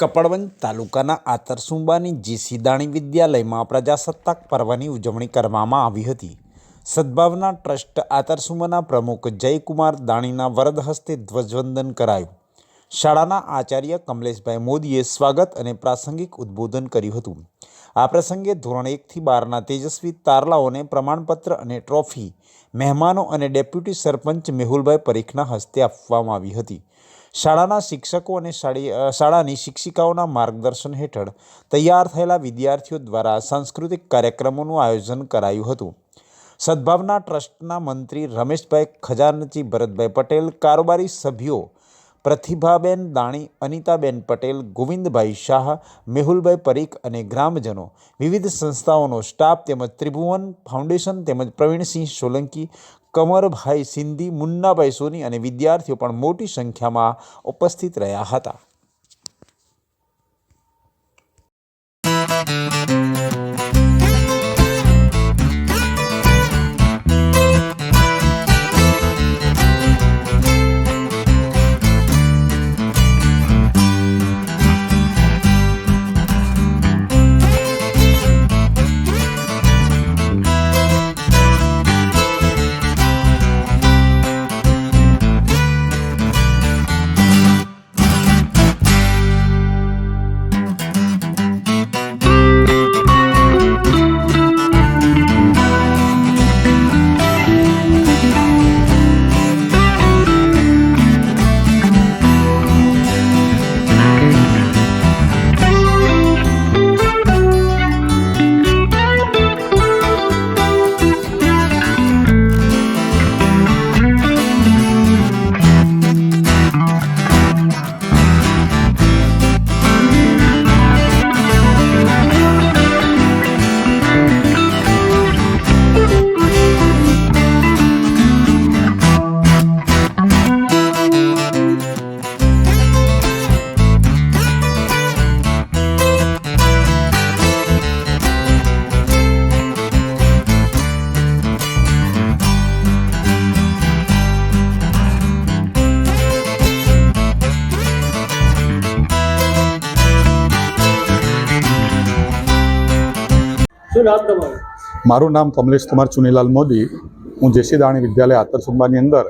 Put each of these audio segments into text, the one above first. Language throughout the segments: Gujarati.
કપડવંજ તાલુકાના આતરસુંબાની જીસી દાણી વિદ્યાલયમાં પ્રજાસત્તાક પર્વની ઉજવણી કરવામાં આવી હતી. સદભાવના ટ્રસ્ટ આતરસુંબાના પ્રમુખ જયકુમાર દાણીના વરદ હસ્તે ધ્વજવંદન કરાયું. શાળાના આચાર્ય કમલેશભાઈ મોદીએ સ્વાગત અને પ્રાસંગિક ઉદ્બોધન કર્યું હતું. આ પ્રસંગે ધોરણ 1 થી 12ના તેજસ્વી તારલાઓને પ્રમાણપત્ર અને ટ્રોફી મહેમાનો અને ડેપ્યુટી સરપંચ મેહુલભાઈ પરીખના હસ્તે આપવામાં આવી હતી. શાળાના શિક્ષકો અને શાળાની શિક્ષિકાઓના માર્ગદર્શન હેઠળ તૈયાર થયેલા વિદ્યાર્થીઓ દ્વારા સાંસ્કૃતિક કાર્યક્રમોનું આયોજન કરાયું હતું. સદભાવના ટ્રસ્ટના મંત્રી રમેશભાઈ ખજાનચી, ભરતભાઈ પટેલ, કારોબારી સભ્યો પ્રતિભાબેન દાણી, અનિતાબેન પટેલ, ગોવિંદભાઈ શાહ, મેહુલભાઈ પરીખ અને ગ્રામજનો, વિવિધ સંસ્થાઓનો સ્ટાફ તેમજ ત્રિભુવન ફાઉન્ડેશન તેમજ પ્રવીણસિંહ સોલંકી, કમરભાઈ સિંધી, મુન્નાભાઈ સોની અને વિદ્યાર્થીઓ પણ મોટી સંખ્યામાં ઉપસ્થિત રહ્યા હતા. મારું નામ કમલેશ કુમાર ચુનીલાલ મોદી. હું જેસી દાણી વિદ્યાલય આતરસુંબાની અંદર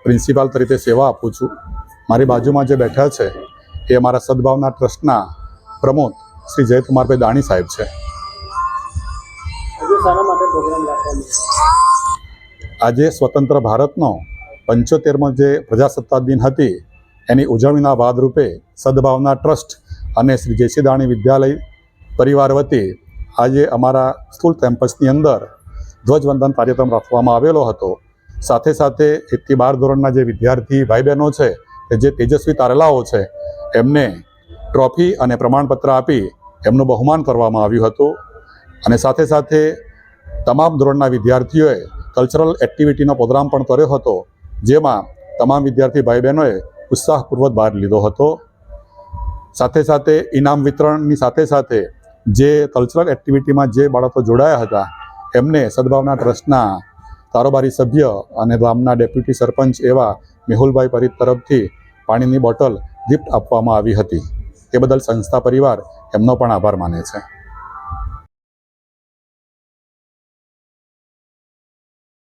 પ્રિન્સિપાલ તરીકે સેવા આપું છું. મારી બાજુમાં જે બેઠા છે એ અમારા સદભાવના ટ્રસ્ટના પ્રમુખ શ્રી જયકુમારભાઈ દાણી સાહેબ છે. આજે સ્વતંત્ર ભારતનો 75મો જે પ્રજાસત્તાક દિન હતી એની ઉજવણીના ભાગરૂપે સદભાવના ટ્રસ્ટ અને શ્રી જેસી દાણી વિદ્યાલય પરિવાર વતી આજે અમારા સ્કૂલ કેમ્પસની અંદર ધ્વજવંદન કાર્યક્રમ રાખવામાં આવેલો હતો. સાથે સાથે 1 થી 12 ધોરણના જે વિદ્યાર્થી ભાઈ બહેનો છે કે જે તેજસ્વી તારલાઓ છે એમને ટ્રોફી અને પ્રમાણપત્ર આપી એમનું બહુમાન કરવામાં આવ્યું હતું. અને સાથે સાથે તમામ ધોરણના વિદ્યાર્થીઓએ કલ્ચરલ એક્ટિવિટીનો પ્રોગ્રામ પણ કર્યો હતો, જેમાં તમામ વિદ્યાર્થી ભાઈ બહેનોએ ઉત્સાહપૂર્વક ભાગ લીધો હતો. સાથે સાથે ઇનામ વિતરણની સાથે સાથે જે કલ્ચરલ એક્ટિવિટીમાં જે બાળકો જોડાયા હતા એમને સદભાવના ટ્રસ્ટના કારોબારી સભ્ય અને ગામના ડેપ્યુટી સરપંચ એવા મેહુલભાઈ પરીખ તરફથી પાણીની બોટલ ગિફ્ટ આપવામાં આવી હતી. એ બદલ સંસ્થા પરિવાર એમનો પણ આભાર માને છે.